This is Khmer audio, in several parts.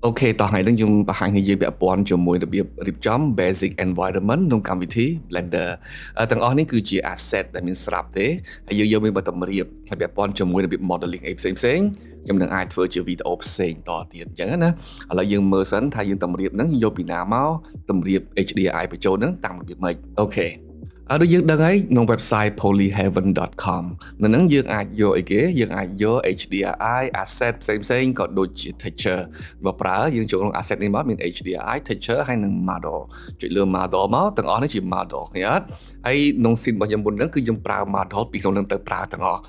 OK តោះថ្ងៃនេះខ្ញុំបង្ហាញឲ្យយើងពាក់ព័ន្ធជាមួយរបៀបរៀបចំ basic environment ក្នុងកម្មវិធី Blender ទាំងអស់នេះគឺជា asset ដែលមានស្រាប់ទេហើយយើងយកវាមកតម្រៀបហើយពាក់ព័ន្ធជាមួយរបៀប modeling អីផ្សេងខ្ញុំនឹងអាចធ្វើជាវីដេអូផ្សេងតទៀតអញ្ចឹងណាឥឡូវយើងមើលសិនថាយើងតម្រៀបហ្នឹងយកពីណាមកតម្រៀប HDRI បញ្ចូលហ្នឹងតាមរបៀបម៉េច OK ដូចយើងដឹងហើយក្នុង website polyheaven.com នៅហ្នឹងយើងអាចយកអីគេយើងអាចយក HDRI asset ផ្សេងក៏ដូចជា texture មកប្រើយើងចូលក្នុង asset នេះមកមាន HDRI texture ហើយនិង model ចុចលើ model មកទាំងអស់នេះជា model ឃើញអត់ហើយក្នុង scene របស់ខ្ញុំមុនហ្នឹងគឺខ្ញុំប្រើ model ពីក្នុងហ្នឹងទៅប្រើទាំងអស់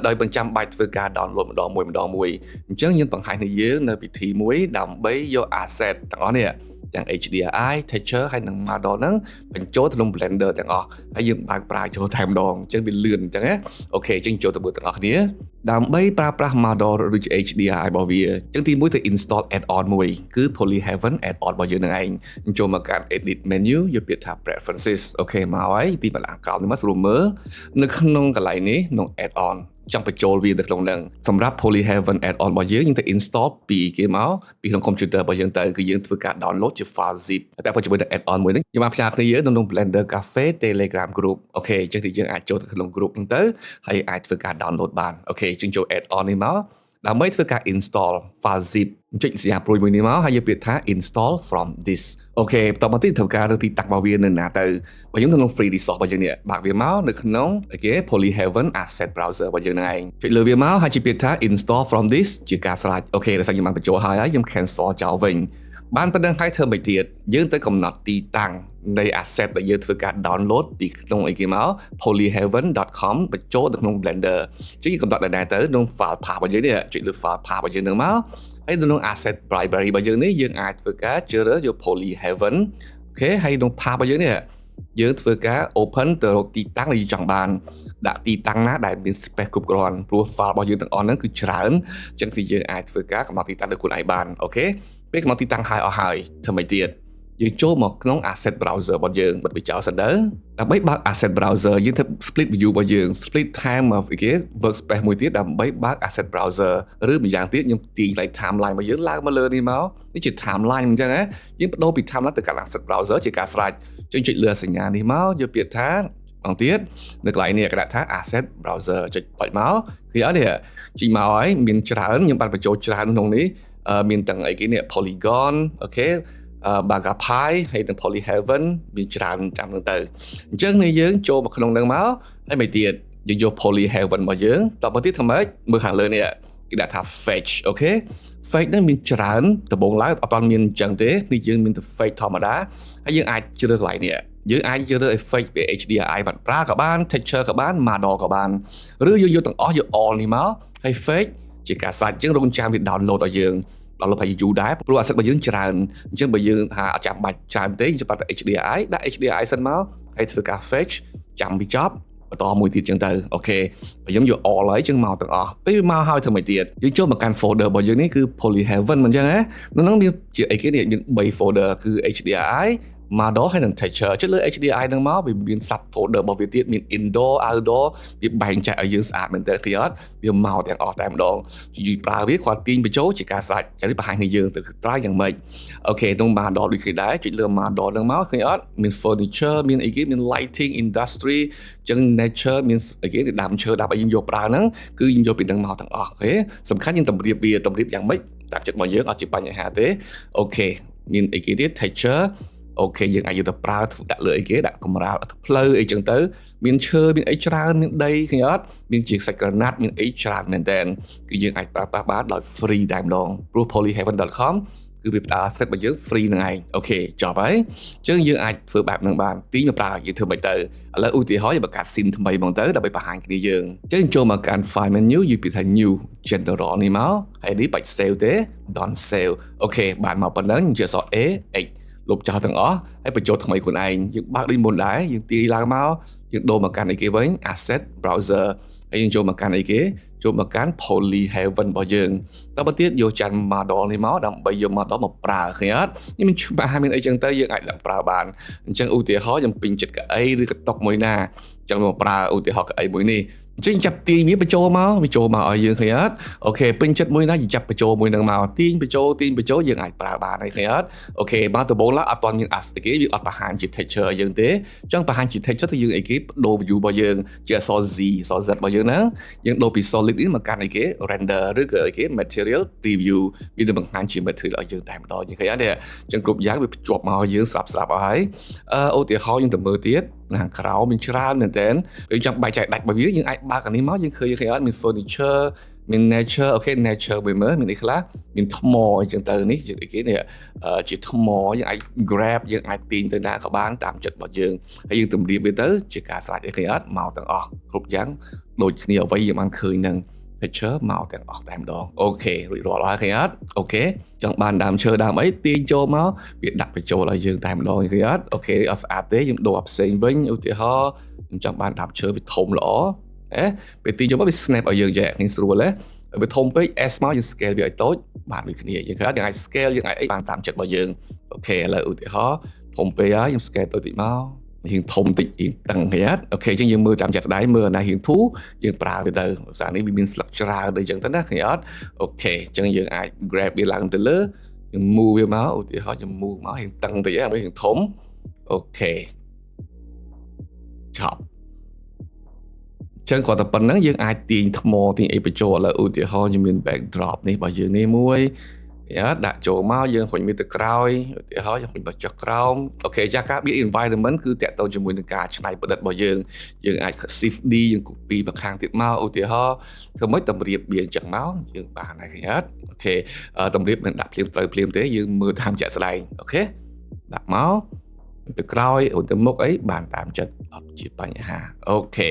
ដោយបញ្ចាំបាច់ធ្វើការ download ម្ដងមួយអញ្ចឹងយើងបង្ហាញឲ្យយើងនៅវិធីមួយដើម្បីយក asset ទាំងអស់នេះទាំង HDRI texture ហើយនិង model ហ្នឹងបញ្ចូលទៅក្នុង Blender ទាំងអស់ហើយយើងបើកប្រើចូលតែម្ដងអញ្ចឹងវាលឿនអញ្ចឹងណាអូខេអញ្ចឹងចូលទៅមើលទាំងអស់គ្នាដើម្បីប្រើប្រាស់ model ឬ HDRI របស់វាអញ្ចឹងទីមួយទៅ install add-on មួយគឺ Polyheaven add-on របស់យើងនឹងឯងចូលមកកាន់ edit menu យកពាក្យថា preferences អូខេមកហើយទីបន្លាក្រោមនេះមកស្រួលមើលនៅក្នុងកន្លែងនេះក្នុង add-on ចង់បញ្ចូលវាទៅក្នុងហ្នឹងសម្រាប់ Polyheaven add-on របស់យើងទៅ install ពីគេមកពីក្នុង computer របស់យើងទៅគឺយើងធ្វើការ download ជា file zip តែបើជាមួយនឹង add-on មួយហ្នឹងយើងបានផ្សាយគ្នានៅក្នុង Blender Cafe Telegram group អូខេអញ្ចឹងទីយើងអាចចូលទៅក្នុង group ហ្នឹងទៅហើយអាចធ្វើការ download បានអូខេយើងចូល add-on នេះមកដើម្បីធ្វើការ install file zip ចុចសញ្ញាព្រួយមួយនេះមកហើយយកពាក្យថា install from this អូខេបន្តមកទៀតធ្វើការរើសទីតាំងរបស់វានៅណាទៅបើយើងនៅក្នុង free resource របស់យើងនេះបើកវាមកនៅក្នុងគេ Polyheaven asset browser របស់យើងហ្នឹងឯងចុចលើវាមកហើយជាពាក្យថា install from this ជាការស្រេចអូខេដោយសារខ្ញុំបានបញ្ចូលហើយខ្ញុំ cancel ចោលវិញបានប៉ុណ្្នឹងហើយធ្វើមិនទៀតយើងទៅកំណត់ទីតាំងនៃ asset ដែលយើងធ្វើការ download ពីក្នុងអីគេមក polyheaven.com បញ្ចូលទៅក្នុង Blender ជាកំណត់ដែរទៅក្នុង file path របស់យើងនេះចុចលើ file path របស់យើងនឹងមកហើយនៅក្នុង asset library របស់យើងនេះយើងអាចធ្វើការជ្រើសរើសយក Polyheaven អូខេហើយក្នុង path របស់យើងនេះយើងធ្វើការ open ទៅរកទីតាំងដែលយើងចង់បានដាក់ទីតាំងណាដែលមាន space គ្រប់គ្រាន់ព្រោះ file របស់យើងទាំងអស់ហ្នឹងគឺច្រើនអញ្ចឹងគឺយើងអាចធ្វើការកំណត់ទីតាំងដោយខ្លួនឯងបានអូខេពេលកំណត់ទីតាំងហើយអស់ហើយធ្វើម៉េចទៀតយើងចូលមកក្នុង asset browser របស់យើងបិទវាចោលសិនទៅដើម្បីបើក asset browser យើងធ្វើ split view របស់យើង split time of គេ workspace មួយទៀតដើម្បីបើក asset browser ឬម្យ៉ាងទៀតខ្ញុំទាញកន្លែង timeline របស់យើងឡើងមកលើនេះមកនេះជា timeline អញ្ចឹងណាយើងបដូរពី timeline ទៅកាន់ asset browser ជាការស្រេចចុចលើសញ្ញានេះមកយកពាក្យថាអង្គទៀតនៅកន្លែងនេះគេដាក់ថា asset browser ចុចបាច់មកគឺអត់នេះជីមកហើយមានច្រើនខ្ញុំបានបញ្ចូលច្រើនក្នុងនេះមានទាំងអីគេនេះ polygon អូខេBagapie ហើយនិង Polyheaven មានច្រើនចាំហ្នឹងទៅអញ្ចឹងនេះយើងចូលមកក្នុងហ្នឹងមកហើយមិនទៀតយើងយក Polyheaven របស់យើងតទៅទៀតធ្វើម៉េចមើលខាងលើនេះគេដាក់ថា fetch អូខេ fetch ហ្នឹងមានច្រើនដំបូងឡើងអត់ទាន់មានអញ្ចឹងទេនេះយើងមានតែ fetch ធម្មតាហើយយើងអាចជ្រើសកន្លែងនេះយើងអាចជ្រើស effect ពី HDRI បាត់ប្រើក៏បាន texture ក៏បាន model ក៏បានឬយកទាំងអស់យក all នេះមកហើយ fetch ជាការសាច់ជាងរងចាំវា download ឲ្យយើងដល់លុបហើយយូរដែរព្រោះ asset របស់យើងច្រើនអញ្ចឹងបើយើងថាអត់ចាំបាច់ច្រើនទេយើងចាប់តែ HDRI ដាក់ HDRI សិនមកហើយធ្វើការ fetch ចាំវាចប់បន្តមួយទៀតចឹងទៅអូខេបើយើងយក all ហើយចឹងមកទាំងអស់ពេលមកហើយធ្វើម៉េចទៀតយើងចូលមកកាន់ folder របស់យើងនេះគឺ Polyheaven មិនចឹងណានៅហ្នឹងមានជាអីគេនេះមាន3 folder គឺ HDRI model ហើយនិង texture ចុចលើ HDRI ហ្នឹងមកវាមាន sub folder របស់វាទៀតមាន indoor outdoor វាបែងចែកឲ្យយើងស្អាតមែនតើឃើញអត់វាមកទាំងអស់តែម្ដងយូរប្រើវាគាត់ទាញបញ្ចូលជាការស្រេចចាំនេះបង្ហាញឲ្យយើងទៅត្រាយយ៉ាងម៉េចអូខេក្នុង model ដូចគេដែរចុចលើ model ហ្នឹងមកឃើញអត់មាន furniture មានអីគេមាន lighting industry ចឹង nature មានអីគេដើមឈើដើមឲ្យយើងយកប្រើហ្នឹងគឺយើងយកពីហ្នឹងមកទាំងអស់អូខេសំខាន់យើងតម្រៀបវាតម្រៀបយ៉ាងម៉េចតាមចិត្តរបស់យើងអត់ជាបញ្ហាទេអូខេមានអីគេទៀត textureអូខេយើងអាចយកទៅប្រើដាក់លើអីគេដាក់កម្រាលផ្លូវអីចឹងទៅមានឈើមានអីច្រើនមានដីឃើញអត់មានជាសាច់ក្រណាត់មានអីច្រើនមែនតើគឺយើងអាចប្រើប្រាស់បានដោយ free តែម្ដងព្រោះ polyheaven.com គឺវាផ្ដល់ asset របស់យើង free ហ្នឹងឯងអូខេចប់ហើយអញ្ចឹងយើងអាចធ្វើបែបហ្នឹងបានទីមកប្រើយើងធ្វើមិនទៅឥឡូវឧទាហរណ៍យើងបង្កើត scene ថ្មីហ្មងទៅដើម្បីបង្ហាញគ្នាយើងអញ្ចឹងចូលមកកាន់ file menu យើងពីថា new general នេះមកហើយនេះបាច់ save ទេ don't save អូខេបានមកប៉ុណ្ណឹងយើងចុច A Xលុបចោលទាំងអស់ហើយបញ្ចូលថ្មីខ្លួនឯងយើងបើកដូចមុនដែរយើងទាញឡើងមកយើងដូរមកកាន់អីគេវិញ asset browser ហើយយើងចូលមកកាន់អីគេចូលមកកាន់ Polyheaven របស់យើងតទៅទៀតយកចាន់ model នេះមកដើម្បីយក model មកប្រើឃើញអត់នេះមានច្បាស់មានអីចឹងទៅយើងអាចដាក់ប្រើបានអញ្ចឹងឧទាហរណ៍ខ្ញុំពេញចិត្តកៅអីឬកតុកមួយណាអញ្ចឹងមកប្រើឧទាហរណ៍កៅអីមួយនេះ Chứ chập tiền biết bây chỗ mà ở dương khởi hết ok pin chất mũi nó chỉ chập bây chỗ mũi nâng màu tiền bây chỗ dương ai bà này khởi hết ok bao từ bốn lá ở toàn những cái việc ở bà hàng chỉ thấy chờ dương thế trong bà hàng chỉ thấy chất thì dương ấy cái đồ dù bao dương chỉ so gì so giật bao dương nữa những đồ bị solid mà càng ấy cái render rồi cái material preview bây giờ bằng hàng chỉ material ở dương tại đó như khởi hết đây trong group giá bị chụp màu dương sập ở ấy ô thì khó nhưng tầm mơ tiết hàng khảo mình chưa nên tên vì trong bài chạy đặt bài viết những ai ba cái này máu những khơi khơi mình furniture mình nature ok nature mình mới mình đi khác mình thom mò chẳng từ ní những cái này chỉ thom mò những ai grab những ai tin tới nào các bạn tạm chật bảo dương hay những tầm điểm về tới chỉ cả sạch cái hết màu tầng group dáng đôi nhiều vậy nhưng ăn khơi nâng phải chớ màu tầng tạm đó ok rồi rồi cái hết ok trong bàn đàm chơi đàm ấy tiên cho máu việc đặt phải chỗ là dương tạm đó cái hết ok ở áp tế những đồ áp sinh với ưu tiên ho trong bàn đàm chơi với thùng lỗ về tiên cho bắt bị snap ở dương dạng hình sửa lấy về thùng với s máu những scale bị tốt bạn bị cái gì những cái ai scale những ai bàn tạm chật vào dương ok là ưu tiên ho thùng với á những scale tôi bị máu hiện thông tị hiện tầng hết ok chứ những mưa chạm chặt đáy mưa này hiện thú những bà về từ sáng nay mình structure để chẳng tới nát hết ok chẳng những ai grab bị lặng từ lứa những mua về máu thì họ những mua máu hiện tầng thì với hiện thống ok chọc chẳng còn tập bắn những ai tiền thầm mò tiền ấy bị trộn là ưu tiên họ những mình backdrop này bao giờ này muối đã chỗ máu dương khoảng mấy từ cày thì họจะเป็นแบบจักราวโอเคจากการ build environment คือแต่ตัวจมูกในการใช้ประดับบ่យើងអាច shift D យើង copy មកខាងទៀតមកឧទាហរណ៍ធ្វើម៉េចតម្រៀបវាចឹងមកយើងបានហើយឃើញអត់អូខេតម្រៀបមិនដាក់ភ្លាមទៅភ្លាមទេយើងមើលតាមជាក់ស្ដែងអូខេដាក់មកទៅក្រោយទៅមុខអីបានតាមចិត្តអត់ជាបញ្ហាអូខេ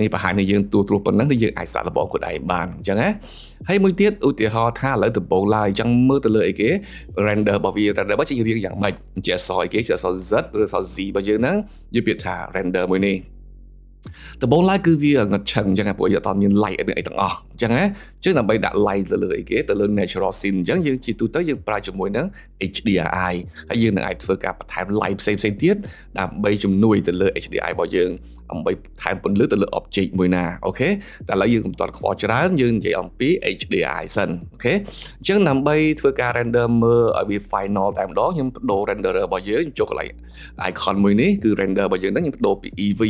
នេះប្រហែលនេះយើងទួប៉ុណ្ណឹងthìយើងអាចសាកល្បងខ្លួនឯងបានអញ្ចឹងណាហើយមួយទៀតឧទាហរណ៍ថាឥឡូវដំបូងឡើយអញ្ចឹងមើលទៅលើអីគេ render របស់វា render របស់ជារៀងយ៉ាងម៉េចជាអក្សរអីគេជាអក្សរ Z ឬអក្សរ Z របស់យើងហ្នឹងយើងពាក្យថា render មួយនេះដំបូងឡើយគឺវាងឹតឆឹងអញ្ចឹងព្រោះយើងអត់មាន light អីទាំងអស់អញ្ចឹងណាចឹងដើម្បីដាក់ light ទៅលើអីគេទៅលើ natural scene អញ្ចឹងយើងជាទូទៅយើងប្រើជាមួយនឹង HDRI ហើយយើងនឹងអាចធ្វើការបន្ថែម light ផ្សេងៗទៀតដើម្បីជំនួយទៅលើ HDRI របស់យើងដើម្បីថែមពន្លឺទៅលើ object មួយណាអូខេតែឥឡូវយើងមិនទាន់ខ្វល់ច្រើនយើងនិយាយអំពី HDRI សិនអូខេអញ្ចឹងដើម្បីធ្វើការ render មើលឲ្យវា final តែម្ដងខ្ញុំបដូរ renderer របស់យើងចុះកន្លែង icon មួយនេះគឺ render របស់យើងហ្នឹងខ្ញុំបដូរពី EV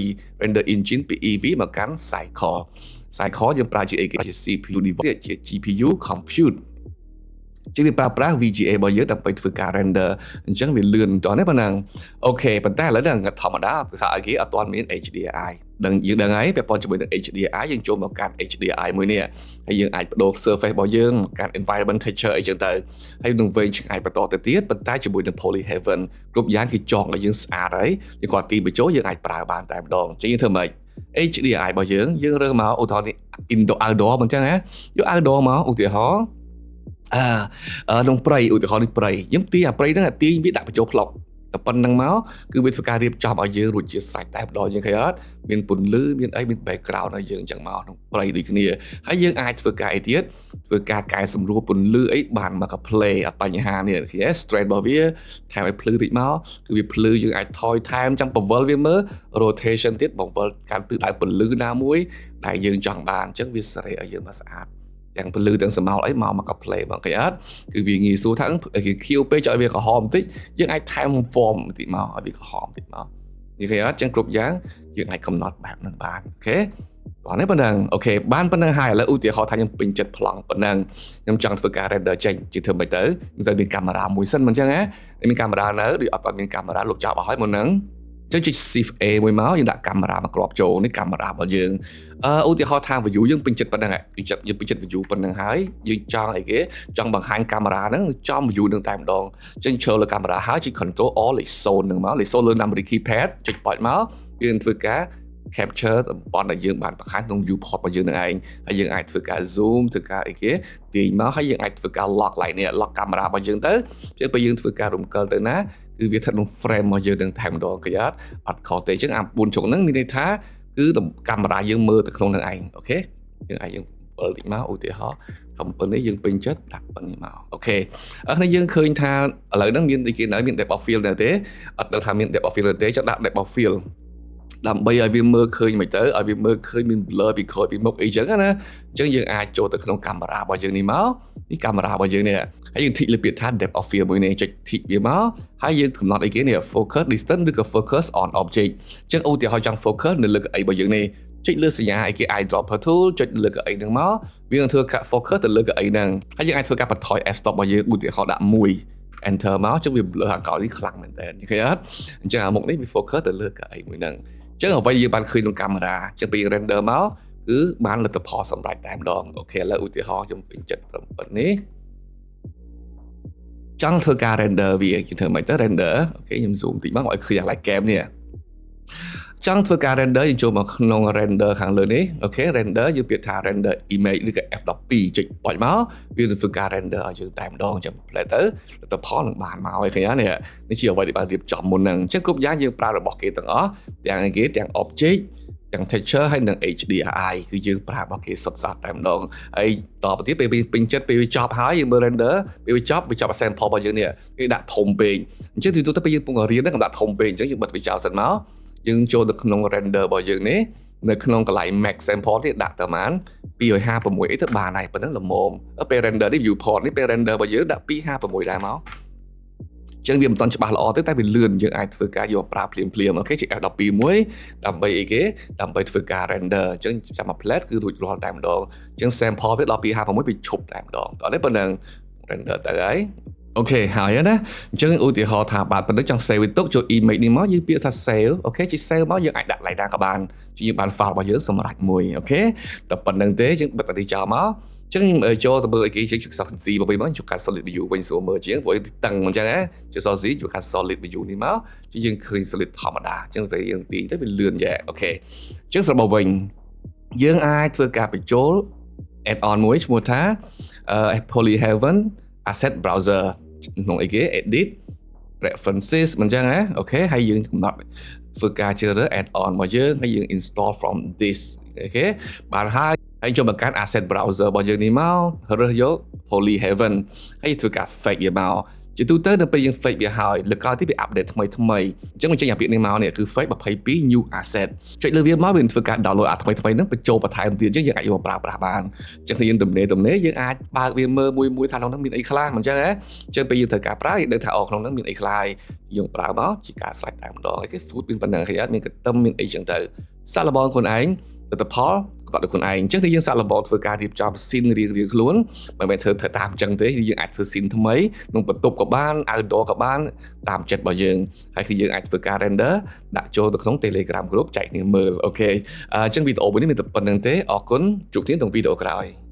render engine ពី EV មកកាន់ cycle យើងប្រើជាអីគេជា CPU device ជា GPU compute ជាងវាប្រើប្រាស់ VGA របស់យើងដើម្បីធ្វើការ render អញ្ចឹងវាលឿនតោះនេះប៉ុណ្ណឹងអូខេប៉ុន្តែឥឡូវហ្នឹងធម្មតាភាសាអីគេអត់ទាន់មាន HDRI យើងដឹងហើយពាក់ព័ន្ធជាមួយនឹង HDRI យើងចូលមកកាន់ HDRI មួយនេះហើយយើងអាចបដូរ surface របស់យើងមកកាន់ environment texture អីចឹងទៅហើយនឹងវែងឆ្ងាយបន្តទៅទៀតប៉ុន្តែជាមួយនឹង polyheaven គ្រប់យ៉ាងគេចងឲ្យយើងស្អាតហើយយើងគាត់ទីបញ្ចូលយើងអាចប្រើបានតែម្ដងអញ្ចឹងយើងធ្វើម៉េច HDRI របស់យើងរើសមកឧទាហរណ៍នេះ indoor outdoor មិនចឹងណាយក outdoor មកឧទាហរណ៍ក្នុងព្រៃឧទាហរណ៍នេះព្រៃខ្ញុំទាញអាព្រៃហ្នឹងទាញវាដាក់បញ្ចូលផ្លុកតែប៉ុណ្្នឹងមកគឺវាធ្វើការរៀបចំឲ្យយើងរួចជាស្រេចតែម្ដងយើងឃើញអត់មានពន្លឺមានអីមាន background ឲ្យយើងអញ្ចឹងមកក្នុងព្រៃដូចគ្នាហើយយើងអាចធ្វើការអីទៀតធ្វើការកែសម្រួលពន្លឺអីបានមកក៏ play អត់បញ្ហានេះឃើញ straight របស់វាថែមឲ្យភ្លឺតិចមកគឺវាភ្លឺយើងអាចថយថែមចាំបង្វិលវាមើល rotation ទៀតបង្វិលកាន់ទិសដៅពន្លឺណាមួយដែលយើងចង់បានអញ្ចឹងវាសេរីឲ្យយើងមកស្អាតទាំងពលឺទាំងស្រមោលអីមកក៏ play បងគេអត់គឺវាងាយស្រួលថាគេខៀវពេកឲ្យវាក្រហមបន្តិចយើងអាចថែម form បន្តិចមកឲ្យវាក្រហមបន្តិចមកនិយាយអត់ចឹងគ្រប់យ៉ាងយើងអាចកំណត់បែបហ្នឹងបានអូខេតោះនេះប៉ុណ្ណឹងអូខេបានប៉ុណ្ណឹងហើយឥឡូវឧទាហរណ៍ថាខ្ញុំពេញចិត្តប្លង់ប៉ុណ្ណឹងខ្ញុំចង់ធ្វើការ render ចេញជាធ្វើមិនទៅមានកាមេរ៉ាមួយសិនមិនចឹងណាមានកាមេរ៉ានៅឬអត់មានកាមេរ៉ាលោកចាប់អស់ហើយមុនហ្នឹងចឹងចុច Shift A មួយមកយើងដាក់កាមេរ៉ាមកគ្របចូលនេះកាមេរ៉ារបស់យើងឧទាហរណ៍ថា view យើងពេញចិត្តប៉ុណ្ណឹងយើងពេញចិត្ត view ប៉ុណ្ណឹងហើយយើងចង់អីគេចង់បង្ហាញកាមេរ៉ាហ្នឹងចំ view នឹងតែម្ដងចឹងឈរលើកាមេរ៉ាហើយជិះ Control Alt លេខ0ហ្នឹងមកលេខ0លើ number keypad ចុច point មកយើងធ្វើការ capture តំបន់ដែលយើងបានបង្ហាញក្នុង viewport របស់យើងនឹងឯងហើយយើងអាចធ្វើការ zoom ធ្វើការអីគេទាញមកហើយយើងអាចធ្វើការ lock ឡើងនេះ lock កាមេរ៉ារបស់យើងទៅពេលយើងធ្វើការរំកិលទៅណាគឺវាស្ថិតក្នុង frame របស់យើងនឹងតែម្ដងគេអត់ខុសទេអញ្ចឹងអា4ជុកហ្នឹងមានន័យថាគឺកាមេរ៉ាយើងមើលទៅក្នុងនឹងឯងអូខេយើងអាចយើងបើតិចមកឧទាហរណ៍កំប៉ុននេះយើងពេញចិត្តដាក់ប៉ុននេះមកអូខេហើយយើងឃើញថាឥឡូវហ្នឹងមានអីគេនៅមាន depth of field នៅទេអត់ដឹងថាមាន depth of field ទេចង់ដាក់ depth of field ដើម្បីឲ្យវាមើលឃើញមិនទៅឲ្យវាមើលឃើញមាន blur ពីក្រោយពីមុខអីចឹងណាអញ្ចឹងយើងអាចចូលទៅក្នុងកាមេរ៉ារបស់យើងនេះមកនេះកាមេរ៉ារបស់យើងនេះហើយយើង tick លើពាក្យថា depth of field មួយនេះចុច tick វាមកហើយយើងកំណត់អីគេនេះ focus distance ឬក៏ focus on object អញ្ចឹងឧទាហរណ៍ចង់ focus នៅលើកៅអីរបស់យើងនេះចុចលើសញ្ញាអីគេ eyedropper tool ចុចលើកៅអីហ្នឹងមកវានឹងធ្វើការ focus ទៅលើកៅអីហ្នឹងហើយយើងអាចធ្វើការបន្ថយ f stop របស់យើងឧទាហរណ៍ដាក់1 enter មកចុះវា blur ខាងក្រោយនេះខ្លាំងមែនតើឃើញអត់អញ្ចឹងអាមុខនេះវា focus ទៅលើកៅអីមួយហ្នឹងអញ្ចឹងអ្វីយើងបានឃើញក្នុងកាមេរ៉ាអញ្ចឹងពេលយើង render មកគឺបានលទ្ធផលសម្រាប់តែម្ដងអូខេឥឡូវឧទាហរណ៍ខ្ញុំពេញចិត្តប៉ុណ្នេះចង់ធ្វើការ render វាយើងធ្វើមិនទៅ render អូខេខ្ញុំ zoom តិចមកឲ្យឃើញអា like game នេះចង់ធ្វើការ render យើងចូលមកក្នុង render ខាងលើនេះអូខេ render យើងពាក្យថា render image ឬក៏ F12 ចុចបោះមកវានឹងធ្វើការ render ឲ្យយើងតែម្ដងអញ្ចឹងផ្លែទៅលទ្ធផលនឹងបានមកហើយឃើញទេនេះជាអ្វីដែលបានរៀបចំមុនហ្នឹងអញ្ចឹងគ្រប់យ៉ាងយើងប្រើរបស់គេទាំងអស់ទាំងគេទាំង object ទាំង texture ហើយនិង HDRI គឺយើងប្រើរបស់គេសុទ្ធសាធតែម្ដងហើយតទៅទៀតពេលពេញចិត្តពេលវាចប់ហើយយើងមើល render ពេលវាចប់ sample របស់យើងនេះគេដាក់ធំពេកអញ្ចឹងទូទៅពេលយើងពងរៀនហ្នឹងដាក់ធំពេកអញ្ចឹងយើងបិទវាចោលសិនមកយើងចូលទៅក្នុង render របស់យើងនេះនៅក្នុងកន្លែង max sample នេះដាក់ទៅប្រហែល256អីទៅបានហើយប៉ុណ្ណឹងល្មមពេល render នេះ viewport នេះពេល render របស់យើងដាក់256ដែរមកអញ្ចឹងវាមិនទាន់ច្បាស់ល្អទេតែវាលឿនយើងអាចធ្វើការយកប្រើភ្លាមអូខេជា F12 មួយដើម្បីអីគេដើម្បីធ្វើការ render អញ្ចឹងចាំមក plate គឺរួចរាល់តែម្ដងអញ្ចឹង sample វាដល់256វាឈប់តែម្ដងតោះនេះប៉ុណ្ណឹង render ទៅហើយអូខេហើយណាអញ្ចឹងឧទាហរណ៍ថាបាទប៉ុណ្ណឹងចង់ save វាទុកចូល image នេះមកយើងពាក្យថា save អូខេជា save មកយើងអាចដាក់កន្លែងណាក៏បានជាយើងបាន file របស់យើងសម្រាប់មួយអូខេតែប៉ុណ្្នឹងទេយើងបិទនេះចោលមកអញ្ចឹងចូលទៅមើលអីគេជិះ consistency មកវិញមកជួយកាត់ solid view វិញស្រួលមើលជាងព្រោះតឹងអញ្ចឹងណាជួយ solid ជួយកាត់ solid view នេះមកជាយើងឃើញ solid ធម្មតាអញ្ចឹងពេលយើងទាញទៅវាលឿនយ៉ាងអូខេអញ្ចឹងសម្រាប់វិញយើងអាចធ្វើការបញ្ចូល add on មួយឈ្មោះថា Polyhaven Asset Browser ក្នុងអីគេ edit references មិនចឹងណាអូខេហើយយើងកំណត់ធ្វើការជ្រើសរើស add on របស់យើងហើយយើង install from this អូខេបានហើយចូលបង្កើត asset browser របស់យើងនេះមករើសយក Polyhaven ហើយធ្វើការ fake វាមកជាទូទៅនៅពេលយើង fake វាហើយលើក្រោយទៀតវា update ថ្មីអញ្ចឹងបញ្ចេញអាពាក្យនេះមកនេះគឺ fake 22 new asset ចុចលើវាមកវាធ្វើការ download អាថ្មីហ្នឹងបញ្ចូលបន្ថែមទៀតអញ្ចឹងយើងអាចយកមកប្រើប្រាស់បានអញ្ចឹងយើងទំនេរយើងអាចបើកវាមើលមួយថាក្នុងហ្នឹងមានអីខ្លះមិនអញ្ចឹងហ៎អញ្ចឹងពេលយើងត្រូវការប្រើយើងដឹងថាក្នុងហ្នឹងមានអីខ្លះយើងប្រើមកជាការស្រេចតែម្ដងគេ food មានប៉ុណ្ណឹងឃើញអត់មានកន្ទឹមមានអីចឹងទៅសាក់លបងខ្លួនឯងលទ្ធផលក៏ដោយខ្លួនឯងអញ្ចឹងយើងសាក់លបងធ្វើការរៀបចំ scene រៀងខ្លួនមិនមែនធ្វើតាមអញ្ចឹងទេយើងអាចធ្វើ scene ថ្មីក្នុងបន្ទប់ក៏បាន outdoor ក៏បានតាមចិត្តរបស់យើងហើយគឺយើងអាចធ្វើការ render ដាក់ចូលទៅក្នុង Telegram group ចែកគ្នាមើលអូខេអញ្ចឹងវីដេអូមួយនេះមានតែប៉ុណ្្នឹងទេអរគុណជួបគ្នាក្នុងវីដេអូក្រោយ